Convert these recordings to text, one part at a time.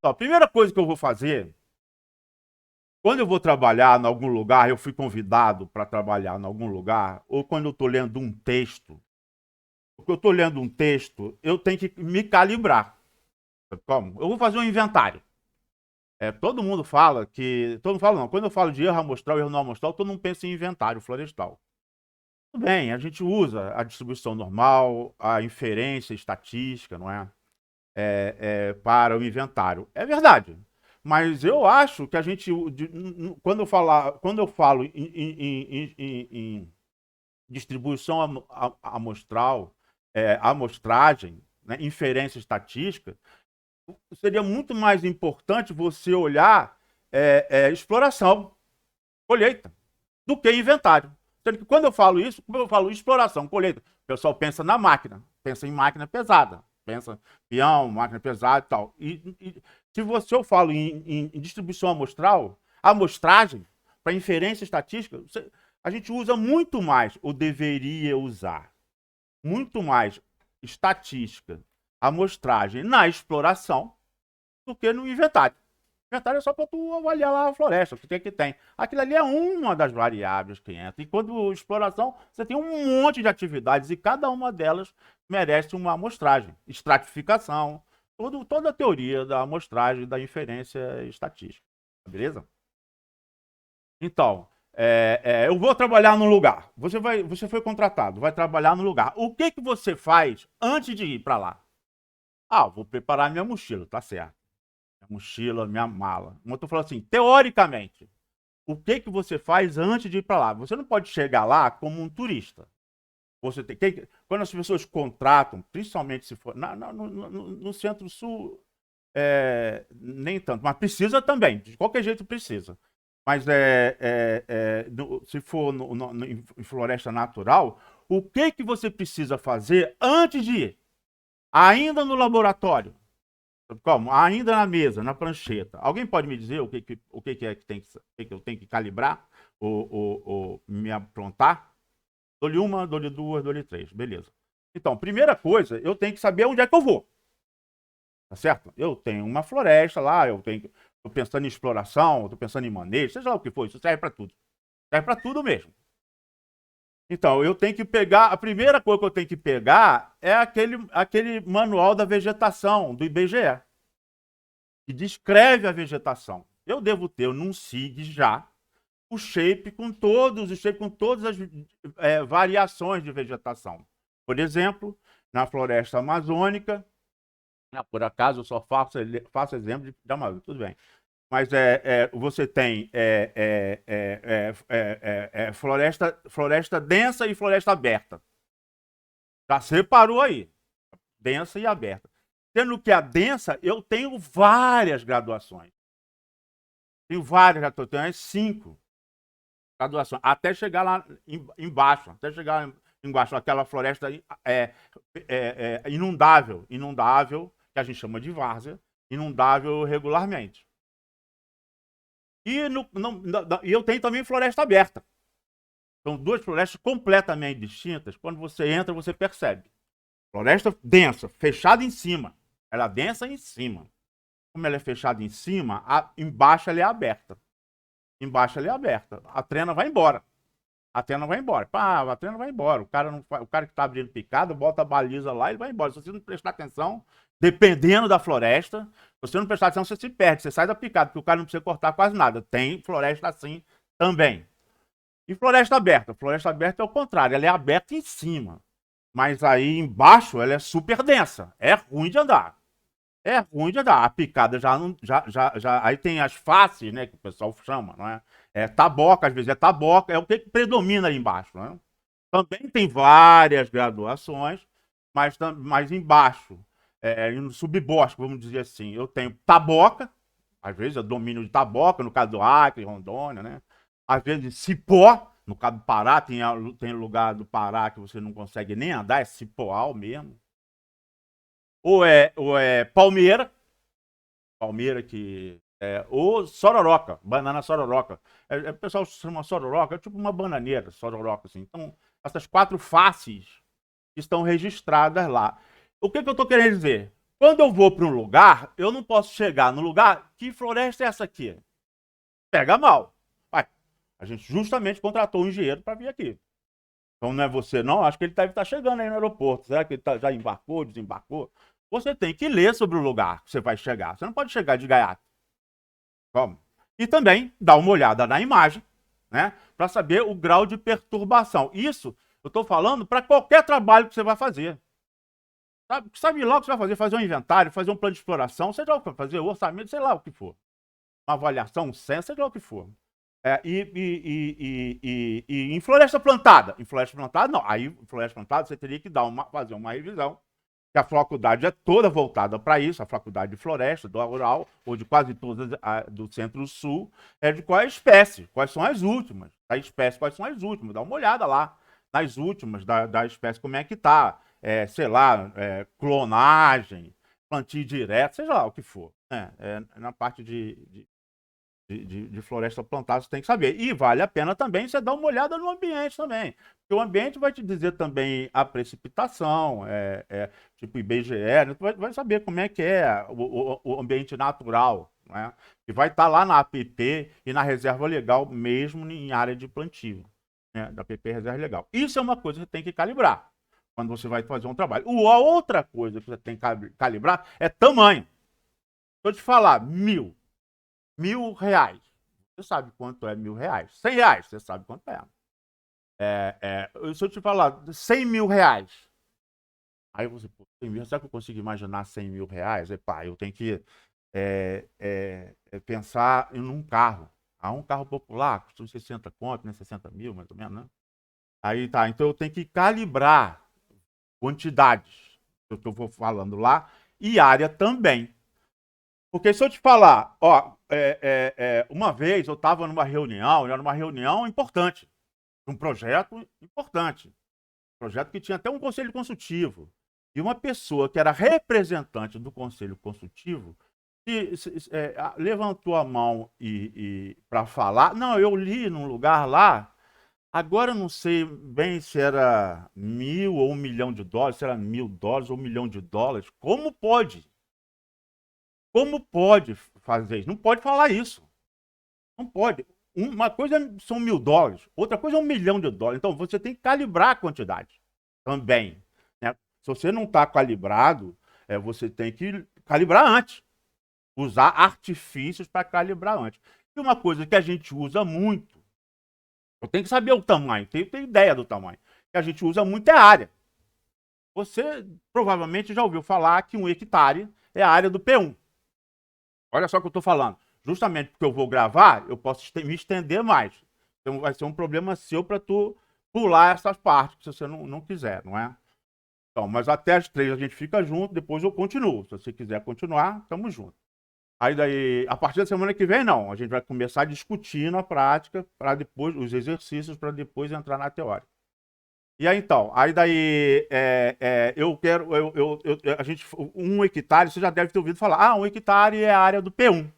Então, a primeira coisa que eu vou fazer, quando eu vou trabalhar em algum lugar, eu fui convidado para trabalhar em algum lugar, ou quando eu estou lendo um texto, porque eu estou lendo um texto, eu tenho que me calibrar. Sabe como? Eu vou fazer um inventário. Todo mundo fala que. Todo mundo fala não. Quando eu falo de erro amostral e erro não amostral, todo mundo pensa em inventário florestal. Tudo bem, a gente usa a distribuição normal, a inferência estatística, não é? Para o inventário. É verdade. Mas eu acho que a gente, quando eu falo em distribuição amostral, amostragem, né, inferência estatística, seria muito mais importante você olhar exploração, colheita, do que inventário. Sendo que quando eu falo isso, quando eu falo exploração, colheita, o pessoal pensa na máquina, pensa em máquina pesada, pensa peão, máquina pesada e tal. E se eu falo em distribuição amostral, amostragem, para inferência estatística, a gente usa muito mais, ou deveria usar, muito mais estatística, amostragem na exploração do que no inventário. O inventário é só para tu avaliar lá a floresta, o que tem. Aquilo ali é uma das variáveis que entra. Enquanto exploração, você tem um monte de atividades e cada uma delas merece uma amostragem, estratificação, toda a teoria da amostragem, da inferência estatística. Beleza? Então, eu vou trabalhar num lugar. Você foi contratado, vai trabalhar no lugar. O que você faz antes de ir para lá? Ah, vou preparar minha mochila, tá certo. Minha mochila, minha mala. Mas eu tô falando assim, teoricamente, o que você faz antes de ir para lá? Você não pode chegar lá como um turista. Você quando as pessoas contratam, principalmente se for no Centro-Sul, nem tanto, mas precisa também, de qualquer jeito precisa. Mas se for em floresta natural, o que você precisa fazer antes de ir? Ainda no laboratório, como? Ainda na mesa, na prancheta. Alguém pode me dizer o que é que eu tenho que calibrar ou me aprontar? Dou-lhe uma, dou-lhe duas, dou-lhe três. Beleza. Então, primeira coisa, eu tenho que saber onde é que eu vou. Tá certo? Eu tenho uma floresta lá, estou pensando em exploração, estou pensando em manejo, seja lá o que for, isso serve para tudo. Serve para tudo mesmo. Então, eu tenho que pegar, a primeira coisa que eu tenho que pegar é aquele manual da vegetação do IBGE, que descreve a vegetação. Eu devo ter num SIG já o shape com todas as variações de vegetação. Por exemplo, na floresta amazônica, por acaso eu só faço exemplo de Amazônia, tudo bem. Mas você tem floresta densa e floresta aberta. Já separou aí, densa e aberta. Sendo que a densa, eu tenho várias graduações. Tenho várias graduações, tenho 5 graduações, até chegar lá embaixo, aquela floresta inundável, que a gente chama de várzea, inundável regularmente. E eu tenho também floresta aberta. São duas florestas completamente distintas. Quando você entra, você percebe. Floresta densa, fechada em cima. Ela é densa em cima. Como ela é fechada em cima, embaixo ela é aberta. Embaixo ela é aberta. A trena vai embora. A trena vai embora. Pá, a trena vai embora. O cara que está abrindo picada, bota a baliza lá e ele vai embora. Se você não prestar atenção, dependendo da floresta, se você não prestar atenção, você se perde. Você sai da picada, porque o cara não precisa cortar quase nada. Tem floresta assim também. E floresta aberta? Floresta aberta é o contrário, ela é aberta em cima. Mas aí embaixo ela é super densa. É ruim de andar. É ruim de andar. A picada já não. Aí tem as faces, né? Que o pessoal chama, não é? Taboca, às vezes é taboca, é o que predomina aí embaixo, não é? Também tem várias graduações, mas embaixo, no subbosque, vamos dizer assim, eu tenho taboca, às vezes é domínio de taboca, no caso do Acre, Rondônia, né? Às vezes cipó, no caso do Pará, tem lugar do Pará que você não consegue nem andar, é cipoal mesmo. Ou é palmeira, ou sororoca, banana sororoca. O pessoal chama sororoca, é tipo uma bananeira, sororoca, assim. Então, essas 4 faces estão registradas lá. O que eu estou querendo dizer? Quando eu vou para um lugar, eu não posso chegar no lugar, que floresta é essa aqui? Pega mal. Vai. A gente justamente contratou um engenheiro para vir aqui. Então não é você não, acho que ele deve estar chegando aí no aeroporto. Será que ele já embarcou, desembarcou? Você tem que ler sobre o lugar que você vai chegar. Você não pode chegar de gaiato. Como? E também dar uma olhada na imagem, né? Para saber o grau de perturbação. Isso eu estou falando para qualquer trabalho que você vai fazer. Sabe lá o que você vai fazer? Fazer um inventário, fazer um plano de exploração, seja lá o que vai fazer, o orçamento, sei lá o que for. Uma avaliação, um censo, seja lá o que for. E em floresta plantada? Em floresta plantada, não. Aí, em floresta plantada, você teria que fazer uma revisão, que a faculdade é toda voltada para isso, a faculdade de floresta, do rural, ou de quase todas do centro-sul, é de qual é a espécie, quais são as últimas. A espécie, quais são as últimas. Dá uma olhada lá nas últimas da espécie, como é que está. Sei lá, clonagem, plantio direto, seja lá o que for. Na parte de floresta plantada, você tem que saber. E vale a pena também você dar uma olhada no ambiente também. Porque o ambiente vai te dizer também a precipitação, tipo IBGE, né? Tu vai saber como é que é o ambiente natural, né? Que vai estar lá na APP e na reserva legal, mesmo em área de plantio, né? Da APP Reserva Legal. Isso é uma coisa que você tem que calibrar quando você vai fazer um trabalho. A outra coisa que você tem que calibrar é tamanho. Se eu te falar R$ 1.000, você sabe quanto é R$ 1.000. R$ 100, você sabe quanto é. Se eu te falar R$ 100.000, aí você, pô, 100 mil, será que eu consigo imaginar R$ 100.000? Epá, eu tenho que pensar em um carro. Um carro popular, custa 60 conto, né? 60 mil, mais ou menos, né? Aí tá, então eu tenho que calibrar quantidades, que eu vou falando lá, e área também. Porque se eu te falar, ó, uma vez eu estava numa reunião, era uma reunião importante, um projeto importante, um projeto que tinha até um conselho consultivo, e uma pessoa que era representante do conselho consultivo levantou a mão para falar. Não, eu li num lugar lá. Agora eu não sei bem se era 1.000 ou $1.000.000, se era $1.000 ou $1.000.000. Como pode? Como pode fazer isso? Não pode falar isso. Não pode. Uma coisa são $1.000, outra coisa é $1.000.000. Então você tem que calibrar a quantidade também, né? Se você não está calibrado, você tem que calibrar antes. Usar artifícios para calibrar antes. E uma coisa que a gente usa muito, eu tenho que saber o tamanho, tenho que ter ideia do tamanho. Que a gente usa muito é a área. Você provavelmente já ouviu falar que 1 hectare é a área do P1. Olha só o que eu estou falando. Justamente porque eu vou gravar, eu posso me estender mais. Então vai ser um problema seu para tu pular essas partes, se você não quiser, não é? Então, mas até as 3 a gente fica junto, depois eu continuo. Se você quiser continuar, estamos juntos. Aí daí, a partir da semana que vem, não. A gente vai começar a discutir na prática, para depois, os exercícios, para depois entrar na teoria. E aí então, aí daí, eu quero, a gente, 1 hectare, você já deve ter ouvido falar, 1 hectare é a área do P1.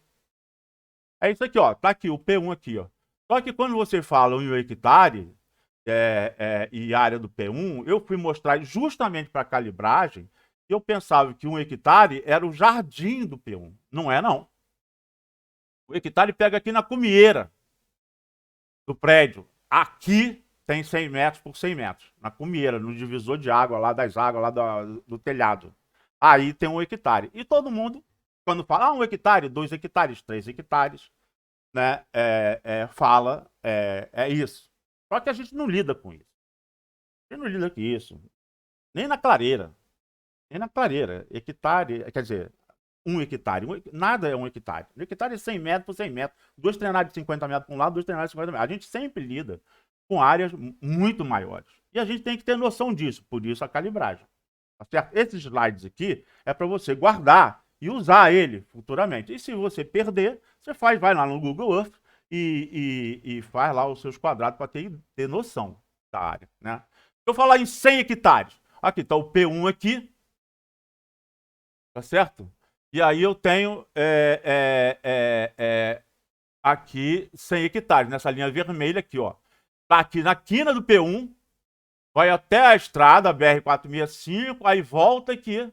É isso aqui, ó, tá aqui, o P1 aqui, ó. Só que quando você fala 1 hectare e área do P1, eu fui mostrar justamente para calibragem, eu pensava que 1 hectare era o jardim do P1. Não é, não. O hectare pega aqui na cumieira do prédio. Aqui tem 100 metros por 100 metros. Na cumieira, no divisor de água, lá das águas, lá do telhado. Aí tem 1 hectare. E todo mundo, quando fala 1 hectare, 2 hectares, 3 hectares, né, fala, isso. Só que a gente não lida com isso. A gente não lida com isso. Nem na clareira. Nem na clareira. Hectare, quer dizer, 1 hectare. Nada é 1 hectare. 1 hectare é 100 metros por 100 metros. 2 treinados de 50 metros para um lado, 2 treinados de 50 metros. A gente sempre lida com áreas muito maiores. E a gente tem que ter noção disso. Por isso a calibragem. Tá certo? Esses slides aqui é para você guardar e usar ele futuramente. E se você perder, você vai lá no Google Earth e faz lá os seus quadrados para ter noção da área, né? Se eu falar em 100 hectares, aqui está o P1 aqui, tá certo? E aí eu tenho aqui 100 hectares, nessa linha vermelha aqui, ó. Tá aqui na quina do P1, vai até a estrada, a BR-465, aí volta aqui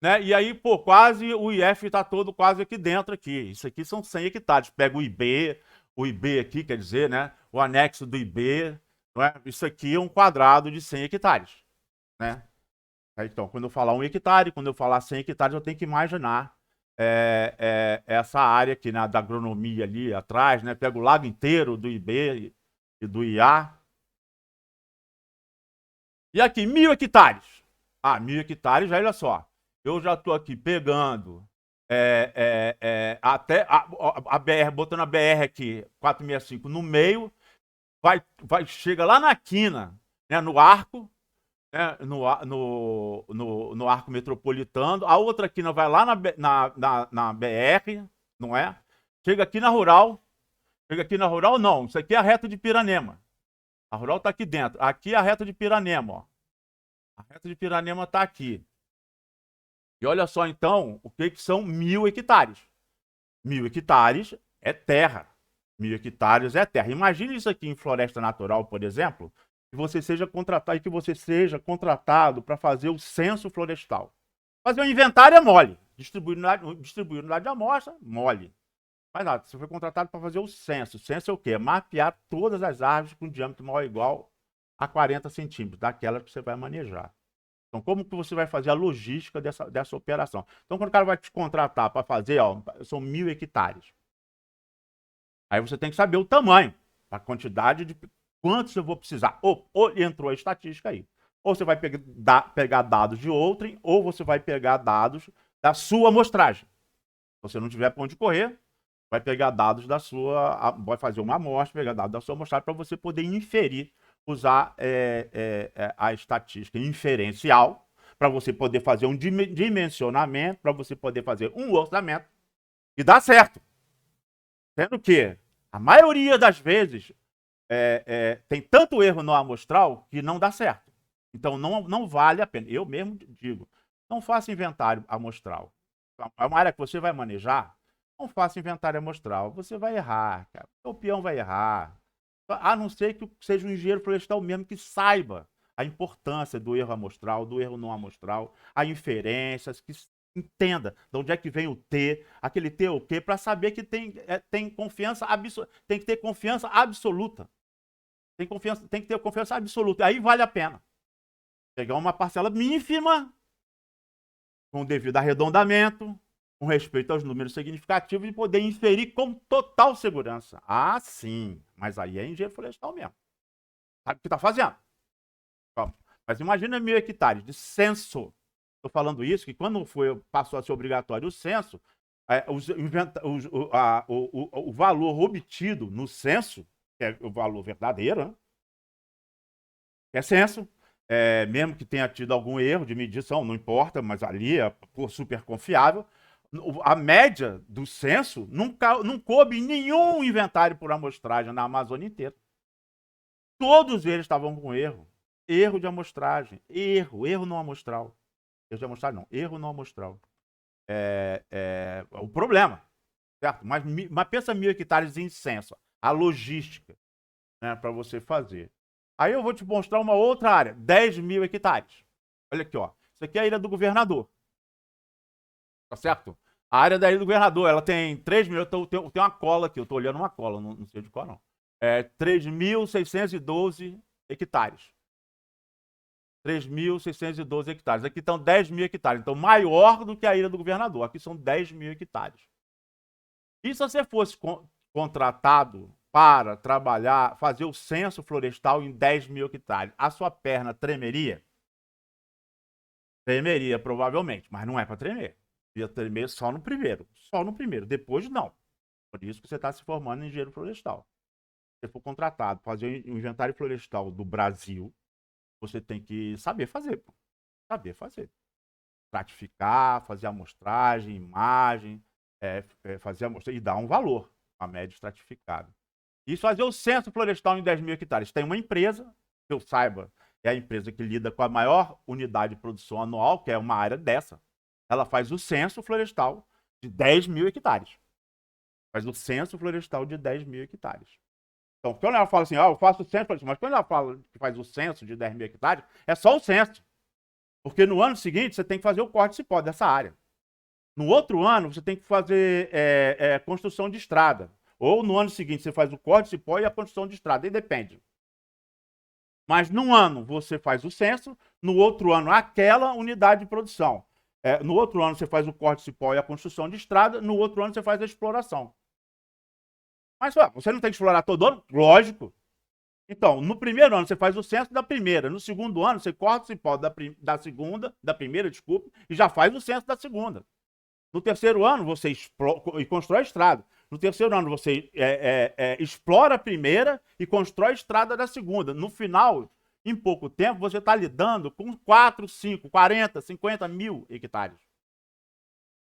né? E aí, pô, quase o IF está todo quase aqui dentro aqui. Isso aqui são 100 hectares. Pega o IB aqui, quer dizer, né? O anexo do IB, não é? Isso aqui é um quadrado de 100 hectares, né? Então, quando eu falar 1 hectare, quando eu falar 100 hectares, eu tenho que imaginar essa área aqui, né, da agronomia ali atrás, né? Pega o lago inteiro do IB e do IA. E aqui, 1.000 hectares. Ah, 1.000 hectares, olha só. Eu já estou aqui pegando até a BR, botando a BR aqui, 465 no meio, chega lá na quina, né, no arco, né, no arco metropolitano. A outra quina vai lá na BR, não é? Chega aqui na rural. Chega aqui na rural, não. Isso aqui é a reta de Piranema. A rural está aqui dentro. Aqui é a reta de Piranema, ó. A reta de Piranema está aqui. E olha só, então, o que são 1.000 hectares. 1.000 hectares é terra. 1.000 hectares é terra. Imagine isso aqui em floresta natural, por exemplo, que você seja contratado para fazer o censo florestal. Fazer o inventário é mole. Distribuir unidade de amostra, mole. Mas nada, você foi contratado para fazer o censo. O censo é o quê? É mapear todas as árvores com diâmetro maior ou igual a 40 centímetros, daquelas que você vai manejar. Então, como que você vai fazer a logística dessa operação? Então, quando o cara vai te contratar para fazer, ó, são 1.000 hectares. Aí você tem que saber o tamanho, a quantidade de quantos eu vou precisar. Ou entrou a estatística aí. Ou você vai pegar dados de outrem, ou você vai pegar dados da sua amostragem. Se você não tiver para onde correr, vai pegar dados da sua, vai fazer uma amostra, pegar dados da sua amostragem para você poder inferir, usar a estatística inferencial para você poder fazer um dimensionamento, para você poder fazer um orçamento e dar certo. Sendo que a maioria das vezes tem tanto erro no amostral que não dá certo. Então não vale a pena. Eu mesmo digo, não faça inventário amostral. É uma área que você vai manejar, não faça inventário amostral. Você vai errar, cara. O peão vai errar. A não ser que seja um engenheiro florestal mesmo que saiba a importância do erro amostral, do erro não amostral, as inferências, que entenda de onde é que vem o T, aquele T o quê, para saber que tem confiança absoluta. Tem que ter confiança absoluta. Tem que ter confiança absoluta. Aí vale a pena. Pegar uma parcela ínfima, com o devido arredondamento, com respeito aos números significativos e poder inferir com total segurança. Ah, sim. Mas aí é engenheiro florestal mesmo. Sabe o que está fazendo? Mas imagina 1.000 hectares de censo. Estou falando isso, que quando passou a ser obrigatório o censo, o valor obtido no censo, que é o valor verdadeiro, né? Que é censo, mesmo que tenha tido algum erro de medição, não importa, mas ali é super confiável. A média do censo não coube em nenhum inventário por amostragem na Amazônia inteira. Todos eles estavam com erro. Erro de amostragem. Erro não amostral. Erro de amostragem não, erro não amostral. O problema, certo? Mas pensa 1.000 hectares em censo. A logística, né, para você fazer. Aí eu vou te mostrar uma outra área, 10.000 hectares. Olha aqui, ó. Isso aqui é a Ilha do Governador. Tá certo? A área da Ilha do Governador, ela tem 3.000, eu tenho uma cola aqui, eu tô olhando uma cola, não sei de qual não. 3.612 hectares. 3.612 hectares. Aqui estão 10.000 hectares. Então, maior do que a Ilha do Governador. Aqui são 10.000 hectares. E se você fosse contratado para trabalhar, fazer o censo florestal em 10.000 hectares, a sua perna tremeria? Tremeria, provavelmente, mas não é para tremer. Ia tremer só no primeiro. Só no primeiro. Depois, não. Por isso que você está se formando em engenheiro florestal. Se você for contratado para fazer o inventário florestal do Brasil, você tem que saber fazer. Pô. Saber fazer. Stratificar, fazer amostragem, imagem, fazer amostragem e dar um valor a média estratificada. Isso fazer o censo florestal em 10.000 hectares. Tem uma empresa, que eu saiba, é a empresa que lida com a maior unidade de produção anual, que é uma área dessa. Ela faz o censo florestal de 10.000 hectares. Faz o censo florestal de 10.000 hectares. Então, quando ela fala assim, eu faço o censo, mas quando ela fala que faz o censo de 10.000 hectares, é só o censo. Porque no ano seguinte você tem que fazer o corte de cipó dessa área. No outro ano você tem que fazer construção de estrada. Ou no ano seguinte você faz o corte de cipó e a construção de estrada, aí depende. Mas num ano você faz o censo, no outro ano aquela unidade de produção. No outro ano você faz o corte de cipó e a construção de estrada, no outro ano você faz a exploração. Mas você não tem que explorar todo ano? Lógico. Então, no primeiro ano você faz o censo da primeira, no segundo ano você corta o cipó da primeira, desculpe, e já faz o censo da segunda. No terceiro ano você constrói a estrada. No terceiro ano você explora a primeira e constrói a estrada da segunda. No final, em pouco tempo, você está lidando com 4, 5, 40, 50 mil hectares.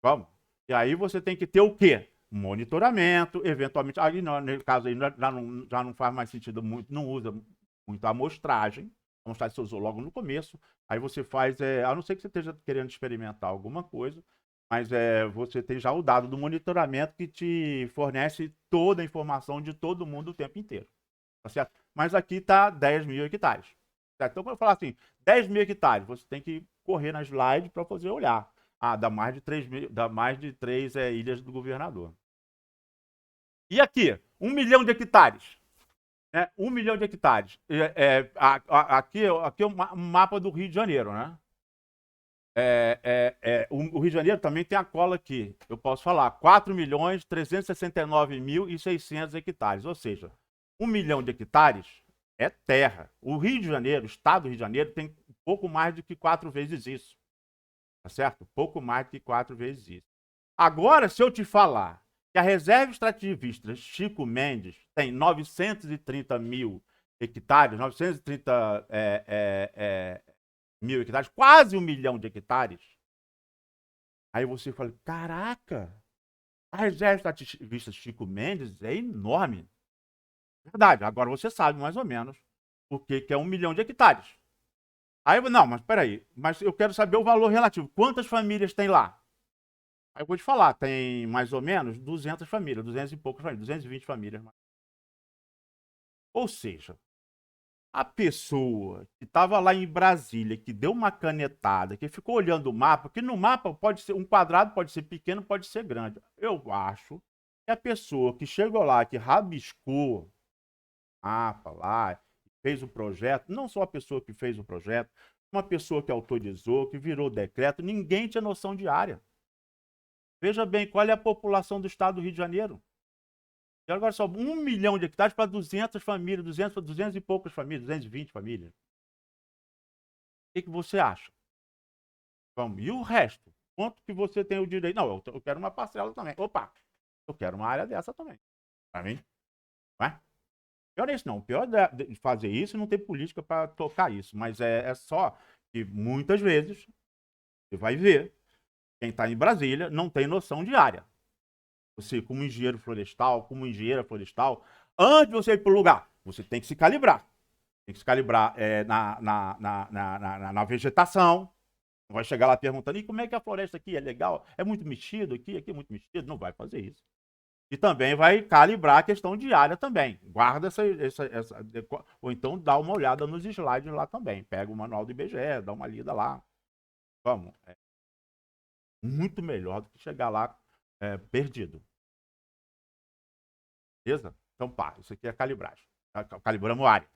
Vamos? E aí você tem que ter o quê? Monitoramento, eventualmente. Aí, no caso aí, já não faz mais sentido muito, não usa muito a amostragem. A amostragem você usou logo no começo. Aí você faz, a não ser que você esteja querendo experimentar alguma coisa, mas você tem já o dado do monitoramento que te fornece toda a informação de todo mundo o tempo inteiro. Tá certo? Mas aqui está 10 mil hectares. Certo? Então, quando eu falar assim, 10 mil hectares, você tem que correr na slide para fazer olhar. Dá mais de 3 ilhas do governador. E aqui, 1 milhão de hectares. 1 milhão de hectares. Aqui é um mapa do Rio de Janeiro, né? O Rio de Janeiro também tem a cola aqui. Eu posso falar 4.369.600 hectares. Ou seja, 1 milhão de hectares é terra. O Rio de Janeiro, o estado do Rio de Janeiro, tem um pouco mais do que 4 vezes isso. Tá certo? Pouco mais do que 4 vezes isso. Agora, se eu te falar que a reserva extrativista Chico Mendes tem 930 mil hectares, 930 mil hectares, quase 1 milhão de hectares, aí você fala, caraca, a reserva extrativista Chico Mendes é enorme. Verdade, agora você sabe mais ou menos o que é 1 milhão de hectares. Aí, não, mas peraí, mas eu quero saber o valor relativo. Quantas famílias tem lá? Aí eu vou te falar, tem mais ou menos 200 famílias, 200 e poucas famílias, 220 famílias. Ou seja, a pessoa que estava lá em Brasília, que deu uma canetada, que ficou olhando o mapa, que no mapa pode ser um quadrado, pode ser pequeno, pode ser grande. Eu acho que a pessoa que chegou lá, que rabiscou mapa lá, fez o projeto, não só a pessoa que fez o projeto, uma pessoa que autorizou, que virou decreto, ninguém tinha noção de área. Veja bem, qual é a população do estado do Rio de Janeiro? E agora só 1 milhão de hectares para 200 famílias, 200 e poucas famílias, 220 famílias. O que você acha? Vamos, e o resto? Quanto que você tem o direito? Não, eu quero uma parcela também. Opa, eu quero uma área dessa também. Para mim, não é? Pior é isso não. O pior de fazer isso não ter política para tocar isso. Mas é só que muitas vezes você vai ver quem está em Brasília não tem noção de área. Você, como engenheiro florestal, como engenheira florestal, antes de você ir para o lugar, você tem que se calibrar. Tem que se calibrar na vegetação. Não vai chegar lá perguntando, e como é que a floresta aqui é legal? É muito mexido aqui é muito mexido? Não vai fazer isso. E também vai calibrar a questão de área também. Guarda ou então dá uma olhada nos slides lá também. Pega o manual do IBGE, dá uma lida lá. Vamos. É muito melhor do que chegar lá perdido. Beleza? Então, pá, isso aqui é calibragem. Calibramos área.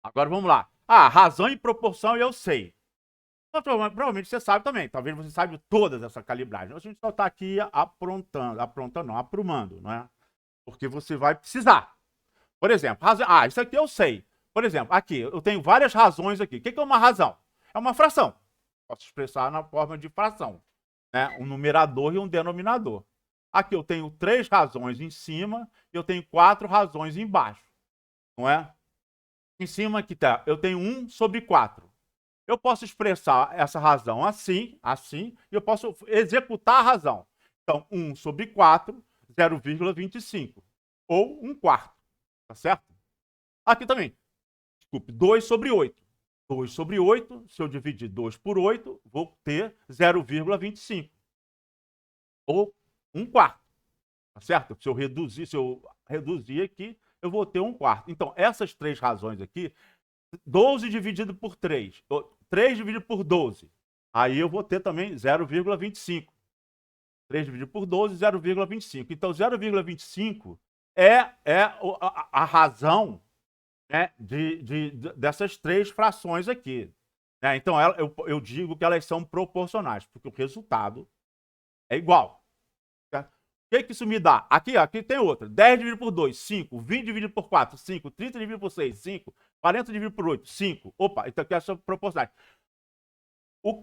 Agora vamos lá. Razão e proporção eu sei. Provavelmente você sabe também. Talvez você saiba todas essas calibragens. A gente só está aqui aprumando, não é? Porque você vai precisar. Por exemplo, isso aqui eu sei. Por exemplo, aqui, eu tenho várias razões aqui. O que é uma razão? É uma fração. Posso expressar na forma de fração. Né? Um numerador e um denominador. Aqui eu tenho 3 razões em cima e eu tenho 4 razões embaixo. Não é? Em cima aqui tá, eu tenho 1 sobre 4. Eu posso expressar essa razão assim, e eu posso executar a razão. Então, 1 sobre 4, 0,25. Ou 1/4. Tá certo? Aqui também. Desculpe, 2 sobre 8. 2 sobre 8, se eu dividir 2 por 8, vou ter 0,25. Ou 1/4. Tá certo? Se eu reduzir aqui, eu vou ter 1/4. Então, essas 3 razões aqui, 12 dividido por 3. 3 dividido por 12. Aí eu vou ter também 0,25. 3 dividido por 12, 0,25. Então, 0,25 é a razão, né, dessas três frações aqui. Né? Então, eu digo que elas são proporcionais, porque o resultado é igual. Certo? O que isso me dá? Aqui tem outra. 10 dividido por 2, 5. 20 dividido por 4, 5. 30 dividido por 6, 5. 40 dividido por 8, 5. Opa, então aqui são proporcionais. Qual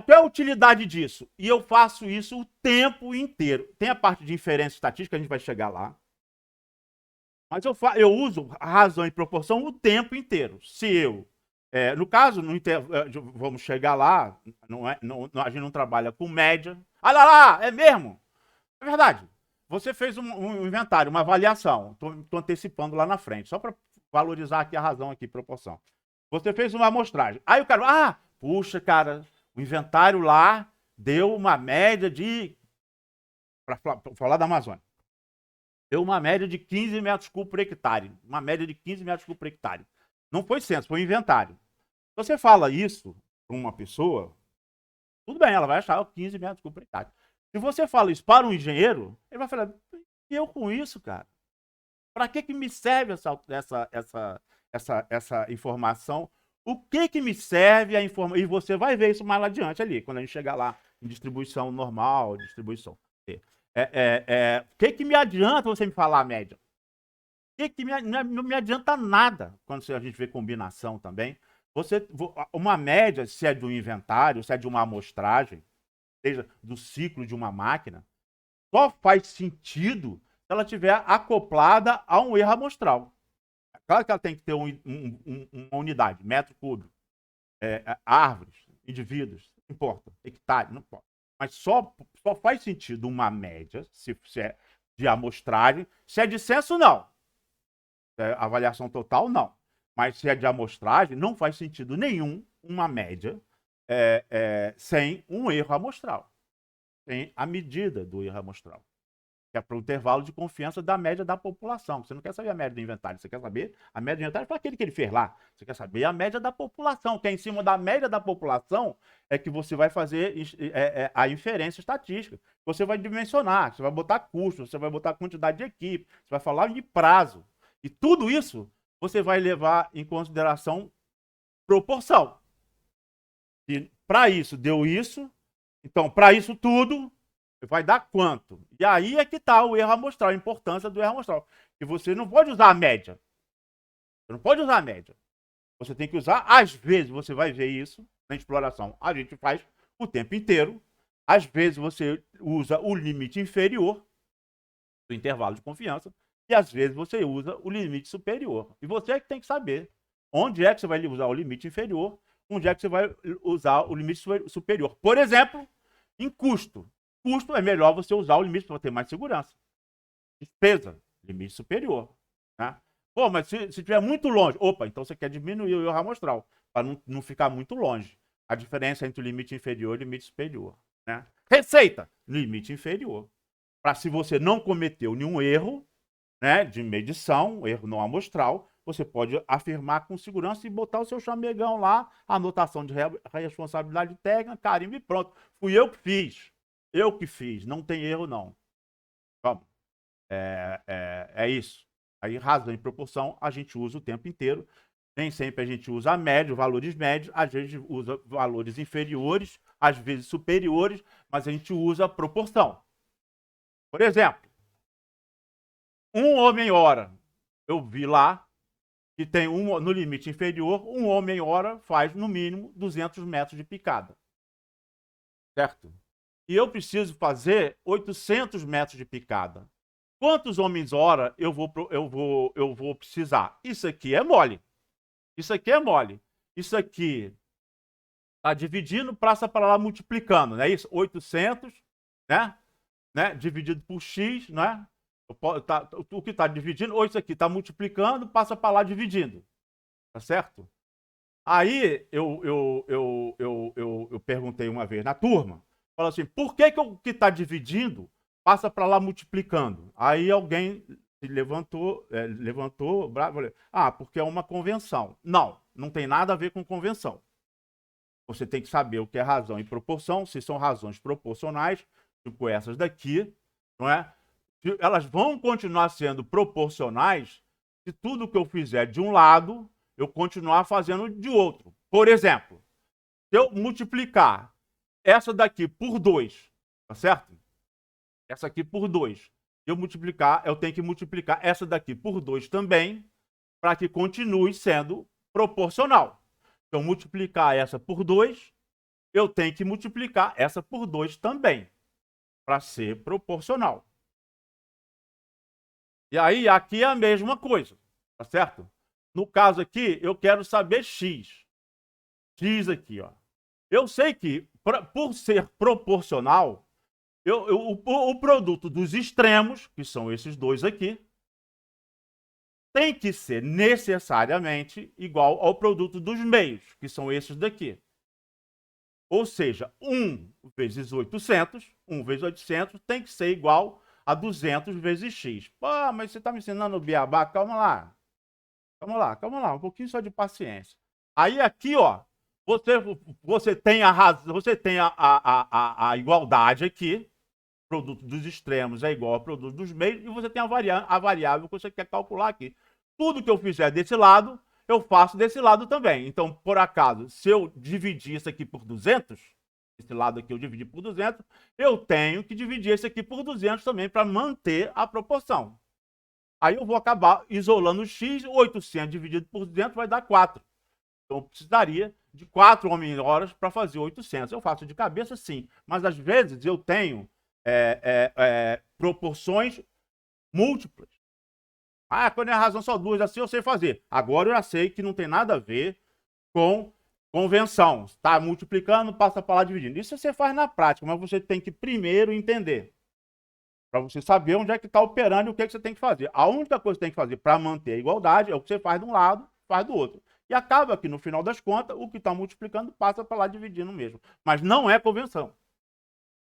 é a utilidade disso? E eu faço isso o tempo inteiro. Tem a parte de inferência estatística, a gente vai chegar lá. Mas eu uso a razão e proporção o tempo inteiro. Se eu, no caso, vamos chegar lá, a gente não trabalha com média. Ah lá, é mesmo? É verdade. Você fez um inventário, uma avaliação. Estou antecipando lá na frente, só para valorizar aqui a razão aqui, proporção. Você fez uma amostragem. Aí o cara, puxa, cara, o inventário lá deu uma média de, para falar da Amazônia, deu uma média de 15 metros cúbicos por hectare. Uma média de 15 metros cúbicos por hectare. Não foi censo, foi inventário. Se você fala isso para uma pessoa, tudo bem, ela vai achar 15 metros cúbicos por hectare. Se você fala isso para um engenheiro, ele vai falar, e eu com isso, cara? Para que me serve essa informação? O que me serve a informação? E você vai ver isso mais adiante ali, quando a gente chegar lá em distribuição normal, distribuição. O que me adianta você me falar a média? Não me adianta nada quando a gente vê combinação também. Uma média, se é do inventário, se é de uma amostragem, seja do ciclo de uma máquina, só faz sentido se ela estiver acoplada a um erro amostral. Claro que ela tem que ter uma unidade, metro cúbico, árvores, indivíduos, não importa, hectare, não importa. Mas só faz sentido uma média, se é de amostragem. Se é de censo, não. Se é avaliação total, não. Mas se é de amostragem, não faz sentido nenhum uma média sem um erro amostral. Sem a medida do erro amostral. Que é para o intervalo de confiança da média da população. Você não quer saber a média do inventário, você quer saber a média do inventário para aquele que ele fez lá. Você quer saber a média da população, que é em cima da média da população é que você vai fazer a inferência estatística. Você vai dimensionar, você vai botar custo, você vai botar quantidade de equipe, você vai falar de prazo. E tudo isso você vai levar em consideração proporção. E para isso deu isso, então para isso tudo vai dar quanto? E aí é que está o erro amostral, a importância do erro amostral. Que você não pode usar a média. Você não pode usar a média. Você tem que usar, às vezes, você vai ver isso na exploração. A gente faz o tempo inteiro. Às vezes você usa o limite inferior do intervalo de confiança. E às vezes você usa o limite superior. E você é que tem que saber onde é que você vai usar o limite inferior, onde é que você vai usar o limite superior. Por exemplo, em custo. Custo é melhor você usar o limite para ter mais segurança. Despesa, limite superior. Né? Pô, mas se estiver muito longe, opa, então você quer diminuir o erro amostral, para não ficar muito longe. A diferença entre o limite inferior e o limite superior. Né? Receita, limite inferior. Para se você não cometeu nenhum erro, né, de medição, erro não amostral, você pode afirmar com segurança e botar o seu chamegão lá, anotação de responsabilidade técnica, carimbo e pronto. Fui eu que fiz. Eu que fiz, não tem erro não. Vamos. É isso. Aí, razão e proporção, a gente usa o tempo inteiro. Nem sempre a gente usa a média, valores médios, às vezes usa valores inferiores, às vezes superiores, mas a gente usa a proporção. Por exemplo, um homem-hora. Eu vi lá que tem no limite inferior, um homem-hora faz no mínimo 200 metros de picada. Certo? E eu preciso fazer 800 metros de picada. Quantos homens-hora eu vou precisar? Isso aqui é mole. Isso aqui é mole. Isso aqui está dividindo, passa para lá multiplicando, não é isso? 800, né? Dividido por x, né? O que está dividindo, ou isso aqui está multiplicando, passa para lá dividindo. Tá certo? Aí eu perguntei uma vez na turma, falou assim, por que o que está dividindo passa para lá multiplicando? Aí alguém se levantou bravo, falei, porque é uma convenção. Não, não tem nada a ver com convenção. Você tem que saber o que é razão e proporção, se são razões proporcionais, tipo essas daqui, não é? Elas vão continuar sendo proporcionais se tudo que eu fizer de um lado, eu continuar fazendo de outro. Por exemplo, se eu multiplicar essa daqui por 2, tá certo? Essa aqui por 2. Eu tenho que multiplicar essa daqui por 2 também, para que continue sendo proporcional. Então, multiplicar essa por 2, eu tenho que multiplicar essa por 2 também, para ser proporcional. E aí, aqui é a mesma coisa, tá certo? No caso aqui, eu quero saber x. X aqui, ó. Eu sei que, por ser proporcional, o produto dos extremos, que são esses dois aqui, tem que ser necessariamente igual ao produto dos meios, que são esses daqui. Ou seja, 1 vezes 800, 1 vezes 800 tem que ser igual a 200 vezes x. Pô, mas você está me ensinando o beabá? Calma lá. Calma lá, calma lá. Um pouquinho só de paciência. Aí aqui, ó, você tem a igualdade aqui. O produto dos extremos é igual ao produto dos meios. E você tem a variável que você quer calcular aqui. Tudo que eu fizer desse lado, eu faço desse lado também. Então, por acaso, se eu dividir isso aqui por 200, esse lado aqui eu dividi por 200, eu tenho que dividir esse aqui por 200 também para manter a proporção. Aí eu vou acabar isolando o x, 800 dividido por 200 vai dar 4. Então eu precisaria de 4 homem-horas para fazer 800. Eu faço de cabeça sim, mas às vezes eu tenho proporções múltiplas. Ah, quando é razão só 2, assim eu sei fazer. Agora eu já sei que não tem nada a ver com convenção. Está multiplicando, passa para lá dividindo. Isso você faz na prática, mas você tem que primeiro entender. Para você saber onde é que está operando e o que, é que você tem que fazer. A única coisa que você tem que fazer para manter a igualdade é o que você faz de um lado, faz do outro. E acaba que, no final das contas, o que está multiplicando passa para lá dividindo mesmo. Mas não é convenção.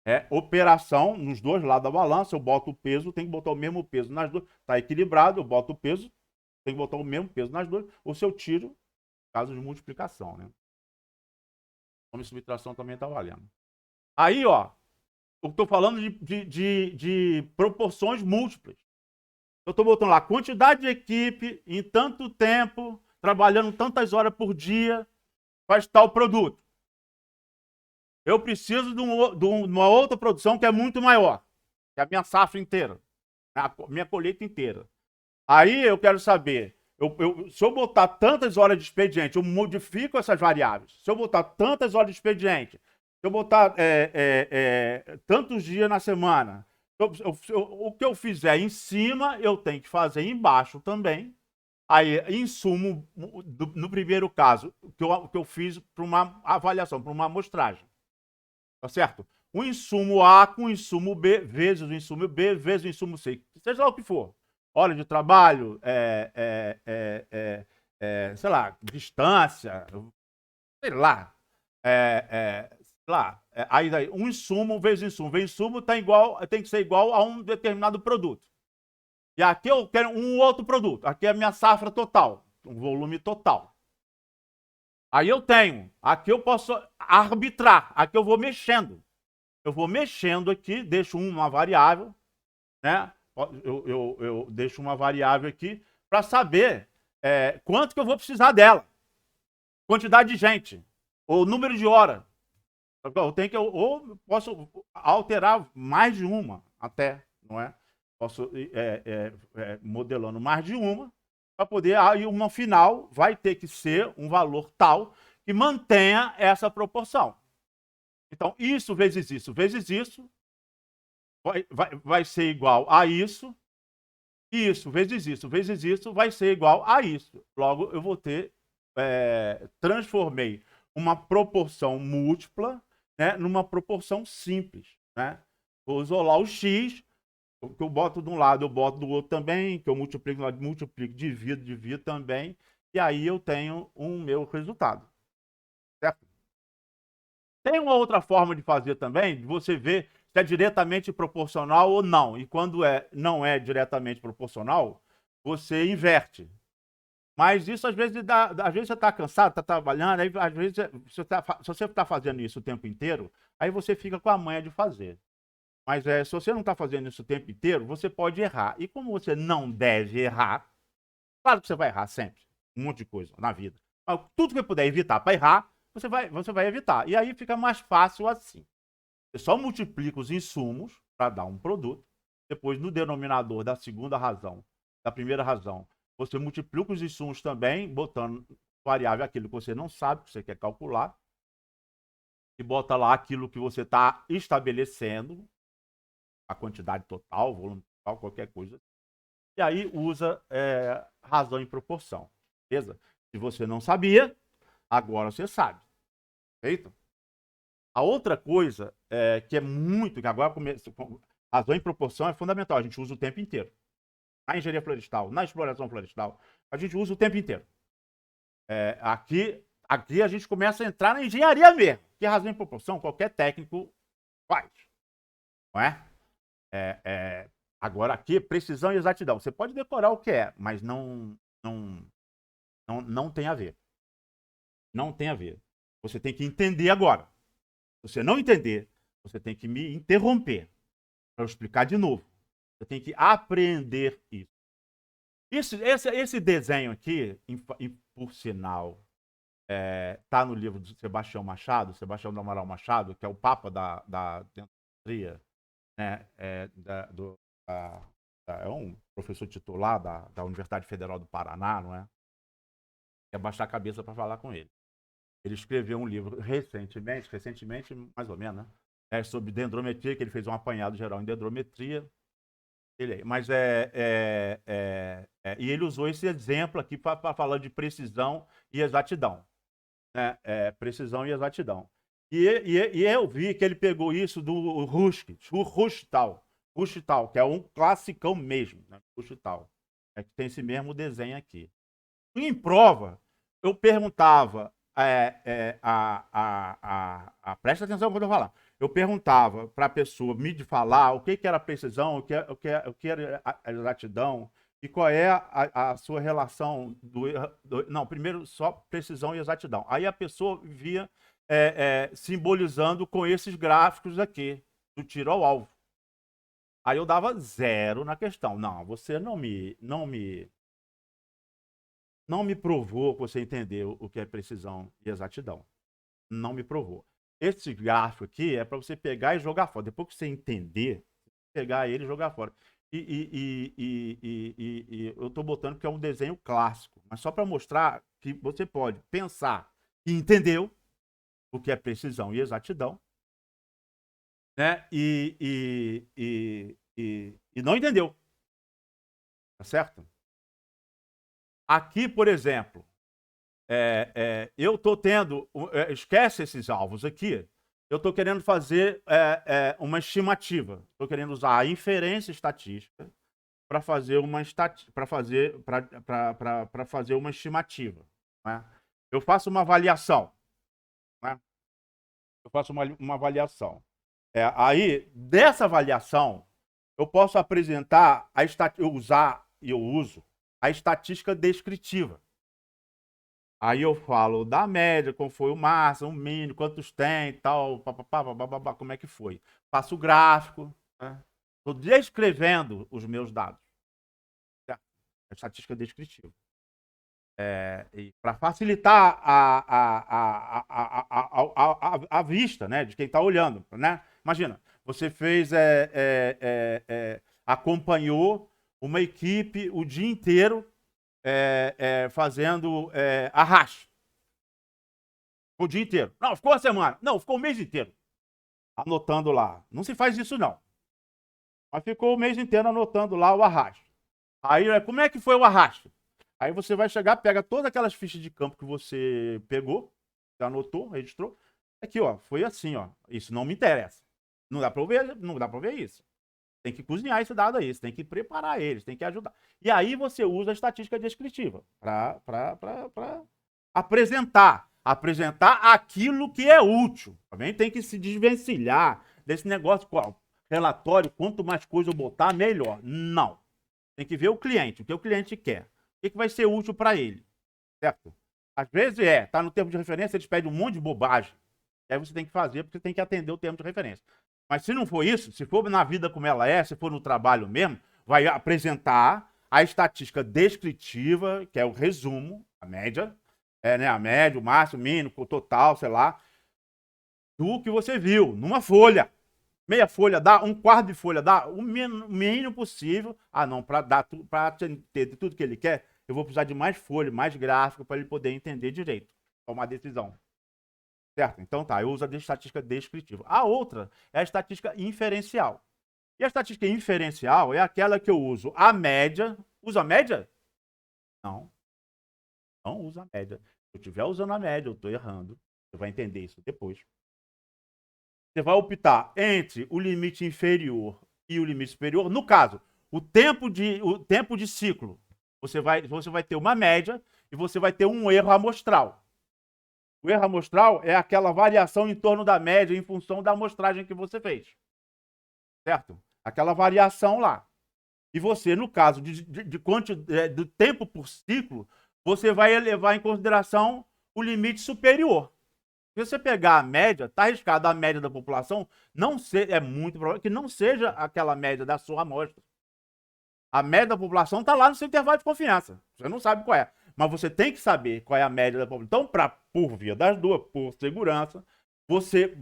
É operação nos dois lados da balança. Eu boto o peso, tem que botar o mesmo peso nas duas. Está equilibrado, eu boto o peso, tem que botar o mesmo peso nas duas. Ou se eu tiro, caso de multiplicação, né? Como subtração também está valendo. Aí, ó, eu estou falando de proporções múltiplas. Eu estou botando lá quantidade de equipe em tanto tempo, trabalhando tantas horas por dia, faz tal produto. Eu preciso de uma outra produção que é muito maior, que é a minha safra inteira, a minha colheita inteira. Aí eu quero saber, se eu botar tantas horas de expediente, eu modifico essas variáveis. Se eu botar tantas horas de expediente, se eu botar tantos dias na semana, o que eu fizer em cima, eu tenho que fazer embaixo também. Aí, insumo, no primeiro caso, que eu fiz para uma avaliação, para uma amostragem. Tá certo? O insumo A com o insumo B, vezes o insumo B, vezes o insumo C. Seja lá o que for. Hora de trabalho, sei lá, distância, sei lá. Aí daí, um insumo vezes insumo. Vezes insumo tem que ser igual a um determinado produto. E aqui eu quero um outro produto. Aqui é a minha safra total, um volume total. Aí eu tenho, aqui eu posso arbitrar, aqui eu vou mexendo. Eu vou mexendo aqui, deixo uma variável, né? Eu deixo uma variável aqui para saber quanto que eu vou precisar dela. Quantidade de gente, ou número de hora. Ou posso alterar mais de uma até, não é? Posso modelando mais de uma, para poder, aí uma final vai ter que ser um valor tal que mantenha essa proporção. Então, isso vezes isso vai ser igual a isso. Isso vezes isso vai ser igual a isso. Logo, eu vou ter, transformei uma proporção múltipla, né, numa proporção simples, né? Vou isolar o x, que eu boto de um lado, eu boto do outro também, que eu multiplico, divido também, e aí eu tenho o meu resultado. Certo? Tem uma outra forma de fazer também, de você ver se é diretamente proporcional ou não. E quando não é diretamente proporcional, você inverte. Mas isso às vezes você está cansado, está trabalhando, aí às vezes se você está fazendo isso o tempo inteiro, aí você fica com a manha de fazer. Mas se você não está fazendo isso o tempo inteiro, você pode errar. E como você não deve errar, claro que você vai errar sempre, um monte de coisa na vida. Mas tudo que você puder evitar para errar, você vai evitar. E aí fica mais fácil assim. Você só multiplica os insumos para dar um produto. Depois, no denominador da segunda razão, da primeira razão, você multiplica os insumos também, botando variável aquilo que você não sabe, que você quer calcular. E bota lá aquilo que você está estabelecendo, a quantidade total, volume total, qualquer coisa. E aí usa razão em proporção. Beleza? Se você não sabia, agora você sabe. Feito? A outra coisa que é muito, que agora razão em proporção é fundamental, a gente usa o tempo inteiro. Na engenharia florestal, na exploração florestal, a gente usa o tempo inteiro. Aqui a gente começa a entrar na engenharia mesmo, que razão em proporção qualquer técnico faz. Não é? Agora aqui, precisão e exatidão. Você pode decorar o que é, mas não tem a ver. Não tem a ver. Você tem que entender agora. Se você não entender, você tem que me interromper para eu explicar de novo. Você tem que aprender isso. Esse desenho aqui, por sinal, está no livro de Sebastião do Amaral Machado, que é o Papa da Dendrometria, né? É um professor titular da Universidade Federal do Paraná, não é? É baixar a cabeça para falar com ele. Ele escreveu um livro recentemente, mais ou menos, né? Sobre dendrometria, que ele fez um apanhado geral em dendrometria. Mas e ele usou esse exemplo aqui para falar de precisão e exatidão. Né? Precisão e exatidão. E eu vi que ele pegou isso do Rushtal, que é um classicão mesmo, né? Rushtal, que tem esse mesmo desenho aqui. E em prova, eu perguntava, presta atenção quando eu falar, eu perguntava para a pessoa me falar o que era precisão, o que era exatidão, e qual é a sua relação não, primeiro só precisão e exatidão. Aí a pessoa via simbolizando com esses gráficos aqui, do tiro ao alvo. Aí eu dava 0 na questão. Não, você não me provou que você entendeu o que é precisão e exatidão. Não me provou. Esse gráfico aqui é para você pegar e jogar fora. Depois que você entender, pegar ele e jogar fora. E eu estou botando porque é um desenho clássico, mas só para mostrar que você pode pensar que entendeu o que é precisão e exatidão, né? E não entendeu. Tá certo? Aqui, por exemplo, eu estou tendo... esquece esses alvos aqui. Eu estou querendo fazer uma estimativa. Estou querendo usar a inferência estatística para fazer uma estimativa. Né? Eu faço uma avaliação. Né? Eu faço uma avaliação. Aí, dessa avaliação, eu posso apresentar eu uso a estatística descritiva. Aí eu falo da média, como foi o máximo, o mínimo, quantos tem, tal, como é que foi. Faço o gráfico, estou descrevendo os meus dados. Certo? A estatística descritiva. Para facilitar a vista, né, de quem está olhando. Né? Imagina, você fez, acompanhou uma equipe o dia inteiro fazendo arrasto. O dia inteiro. Não, ficou uma semana. Não, ficou o mês inteiro. Anotando lá. Não se faz isso, não. Mas ficou o mês inteiro anotando lá o arrasto. Aí, como é que foi o arrasto? Aí você vai chegar, pega todas aquelas fichas de campo que você pegou, você anotou, registrou. Aqui, ó, foi assim, ó. Isso não me interessa. Não dá pra ver isso. Tem que cozinhar esse dado aí, você tem que preparar eles, tem que ajudar. E aí você usa a estatística descritiva para apresentar aquilo que é útil. Também tem que se desvencilhar desse negócio, relatório, quanto mais coisa eu botar, melhor. Não. Tem que ver o cliente, o que o cliente quer. O que vai ser útil para ele. certo? Às vezes tá no termo de referência, eles pedem um monte de bobagem. E aí você tem que fazer, porque você tem que atender o termo de referência. Mas se não for isso, se for na vida como ela é, se for no trabalho mesmo, vai apresentar a estatística descritiva, que é o resumo, a média, né, a média, o máximo, o mínimo, o total, sei lá, do que você viu, numa folha. Meia folha dá, um quarto de folha dá, o mínimo possível. Ah, não, para ter tudo que ele quer, eu vou precisar de mais folha, mais gráfico, para ele poder entender direito, tomar decisão. Certo? Então tá, eu uso a estatística descritiva. A outra é a estatística inferencial. E a estatística inferencial é aquela que eu uso a média. Usa a média? Não. Não usa a média. Se eu estiver usando a média, eu estou errando. Você vai entender isso depois. Você vai optar entre o limite inferior e o limite superior. No caso, o tempo de ciclo. Você vai ter uma média e você vai ter um erro amostral. O erro amostral é aquela variação em torno da média em função da amostragem que você fez. Certo? Aquela variação lá. E você, no caso do tempo por ciclo, você vai levar em consideração o limite superior. Se você pegar a média, está arriscado a média da população, é muito provável que não seja aquela média da sua amostra. A média da população está lá no seu intervalo de confiança. Você não sabe qual é. Mas você tem que saber qual é a média da população. Então, por via das duas, por segurança, você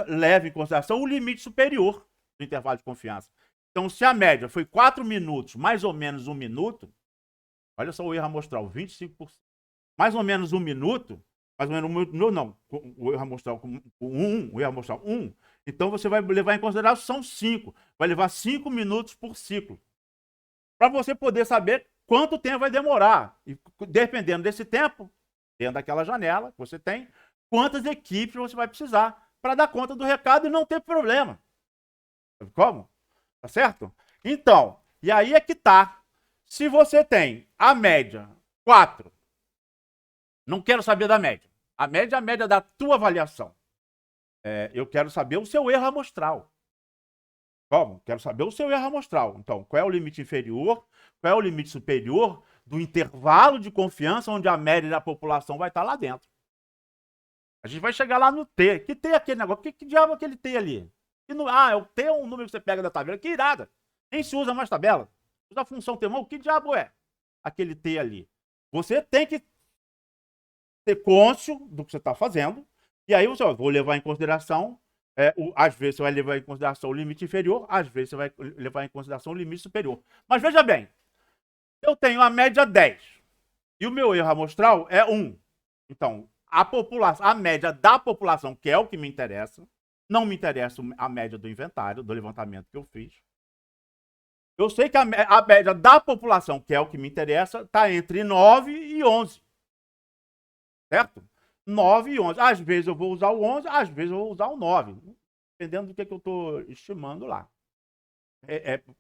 leva em consideração o limite superior do intervalo de confiança. Então, se a média foi 4 minutos, mais ou menos 1 minuto, olha só o erro amostral, 25%. Mais ou menos 1 minuto, mais ou menos 1 minuto, não, o erro amostral com 1, o erro amostral 1, então você vai levar em consideração 5, vai levar 5 minutos por ciclo. Para você poder saber quanto tempo vai demorar. E dependendo desse tempo, dentro daquela janela que você tem, quantas equipes você vai precisar para dar conta do recado e não ter problema. Como? Tá certo? Então, e aí é que tá. Se você tem a média 4, não quero saber da média. A média é a média da tua avaliação. Eu quero saber o seu erro amostral. Como? Quero saber o seu erro amostral. Então, qual é o limite inferior, qual é o limite superior do intervalo de confiança onde a média da população vai estar lá dentro. A gente vai chegar lá no T. Que T é aquele negócio? Que diabo é aquele T ali? O T é um número que você pega da tabela. Que irada. Nem se usa mais tabela. Usa a função T. O que diabo é aquele T ali? Você tem que ter cônscio do que você está fazendo. E aí você vou levar em consideração... às vezes você vai levar em consideração o limite inferior, às vezes você vai levar em consideração o limite superior. Mas veja bem, eu tenho a média 10 e o meu erro amostral é 1. Então, a média da população, que é o que me interessa, não me interessa a média do inventário, do levantamento que eu fiz. Eu sei que a média da população, que é o que me interessa, está entre 9 e 11. Certo? 9 e 11. Às vezes eu vou usar o 11, às vezes eu vou usar o 9. Dependendo do que eu estou estimando lá.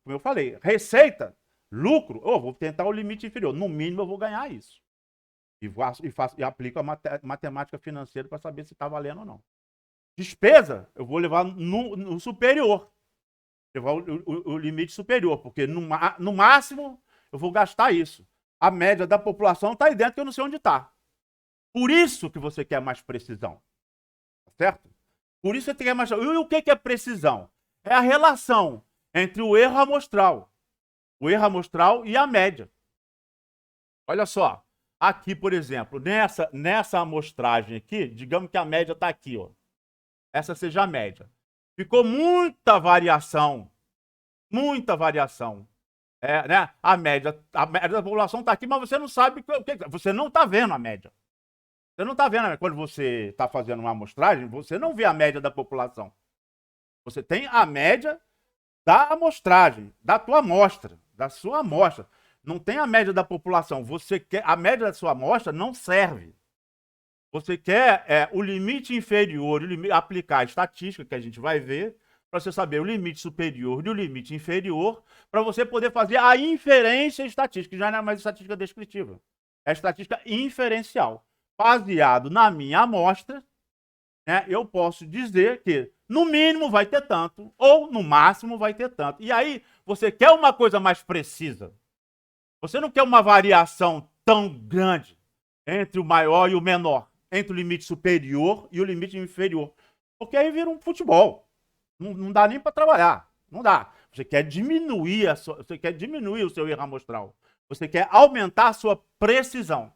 Como eu falei, receita, lucro, eu vou tentar o limite inferior. No mínimo eu vou ganhar isso. E aplico a matemática financeira para saber se está valendo ou não. Despesa, eu vou levar no superior. Levar o limite superior, porque no máximo eu vou gastar isso. A média da população está aí dentro que eu não sei onde está. Por isso que você quer mais precisão. Certo? Por isso você quer mais... E o que é precisão? É a relação entre o erro amostral e a média. Olha só. Aqui, por exemplo, nessa amostragem aqui, digamos que a média está aqui, ó. Essa seja a média. Ficou muita variação. Muita variação. Né? A média da população está aqui, mas você não sabe... Você não está vendo a média. Você não está vendo, quando você está fazendo uma amostragem, você não vê a média da população. Você tem a média da amostragem, da tua amostra, da sua amostra. Não tem a média da população. A média da sua amostra não serve. Você quer o limite inferior, aplicar a estatística que a gente vai ver, para você saber o limite superior e o limite inferior, para você poder fazer a inferência estatística, que já não é mais estatística descritiva. É estatística inferencial. Baseado na minha amostra, né, eu posso dizer que no mínimo vai ter tanto, ou no máximo vai ter tanto. E aí, você quer uma coisa mais precisa. Você não quer uma variação tão grande Entre o maior e o menor. Entre o limite superior e o limite inferior. Porque aí vira um futebol. Não dá nem para trabalhar. Não dá. Você quer diminuir você quer diminuir o seu erro amostral. Você quer aumentar a sua precisão.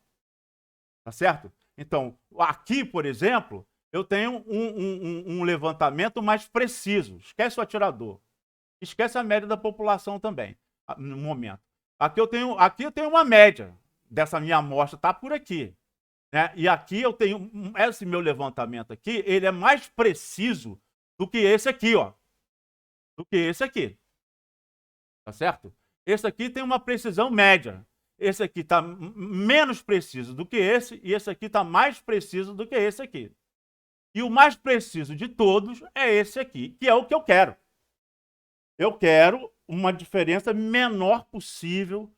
Tá certo? Então, aqui, por exemplo, eu tenho um levantamento mais preciso. Esquece o atirador. Esquece a média da população também, no momento. Aqui eu tenho uma média dessa minha amostra, está por aqui. Né? E aqui eu tenho, esse meu levantamento aqui, ele é mais preciso do que esse aqui, ó. Do que esse aqui. Tá certo? Esse aqui tem uma precisão média. Esse aqui está menos preciso do que esse, e esse aqui está mais preciso do que esse aqui. E o mais preciso de todos é esse aqui, que é o que eu quero. Eu quero uma diferença menor possível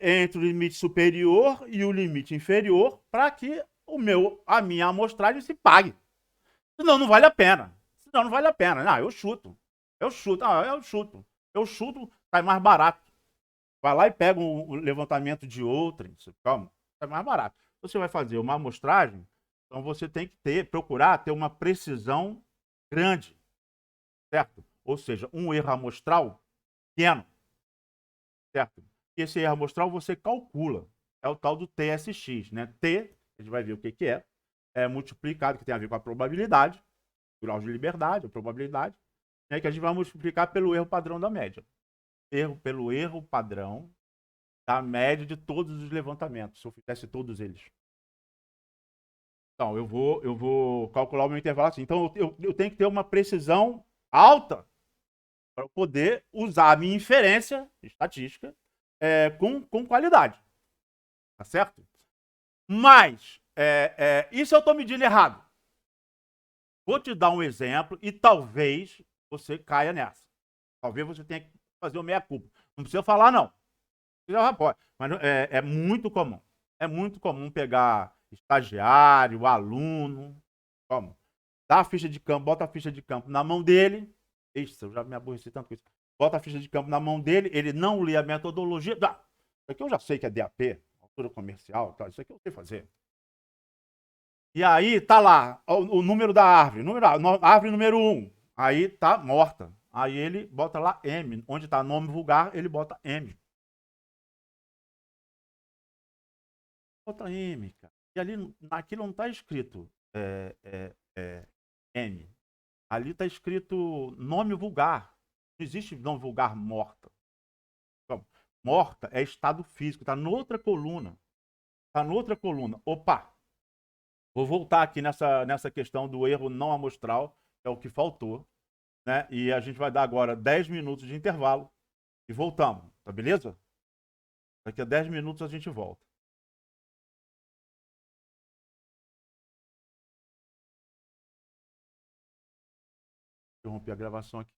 entre o limite superior e o limite inferior para que a minha amostragem se pague. Senão não vale a pena. Senão não vale a pena. Não, eu chuto. Eu chuto. Eu chuto, sai mais barato. Vai lá e pega um levantamento de outrem. Calma, sai mais barato. Você vai fazer uma amostragem, então você tem que procurar ter uma precisão grande. Certo? Ou seja, um erro amostral pequeno. Certo? E esse erro amostral você calcula. É o tal do TSX, né? T, a gente vai ver o que é multiplicado, que tem a ver com a probabilidade, grau de liberdade, a probabilidade, né? Que a gente vai multiplicar pelo erro padrão da média. Pelo erro padrão da média de todos os levantamentos, se eu fizesse todos eles. Então, eu vou calcular o meu intervalo assim. Então, eu tenho que ter uma precisão alta para poder usar a minha inferência estatística com qualidade. Tá certo? Mas, isso eu estou medindo errado. Vou te dar um exemplo e talvez você caia nessa. Talvez você tenha que fazer o meia-culpa. Não precisa falar, não. Mas é muito comum. É muito comum pegar estagiário, aluno. Como? Dá a ficha de campo, bota a ficha de campo na mão dele. Ixi, eu já me aborreci tanto com isso. Bota a ficha de campo na mão dele, ele não lê a metodologia. Isso aqui eu já sei que é DAP, altura comercial, tá? Isso aqui eu sei fazer. E aí tá lá o número da árvore, árvore número 1. Aí tá morta. Aí ele bota lá M. Onde tá nome vulgar, ele bota M. Bota M, cara. E ali, naquilo não tá escrito M. Ali tá escrito nome vulgar. Não existe nome vulgar morta. Morta é estado físico, tá noutra coluna. Tá noutra coluna. Opa! Vou voltar aqui nessa questão do erro não amostral, que é o que faltou, né? E a gente vai dar agora 10 minutos de intervalo e voltamos, tá beleza? Daqui a 10 minutos a gente volta. Interrompi a gravação aqui.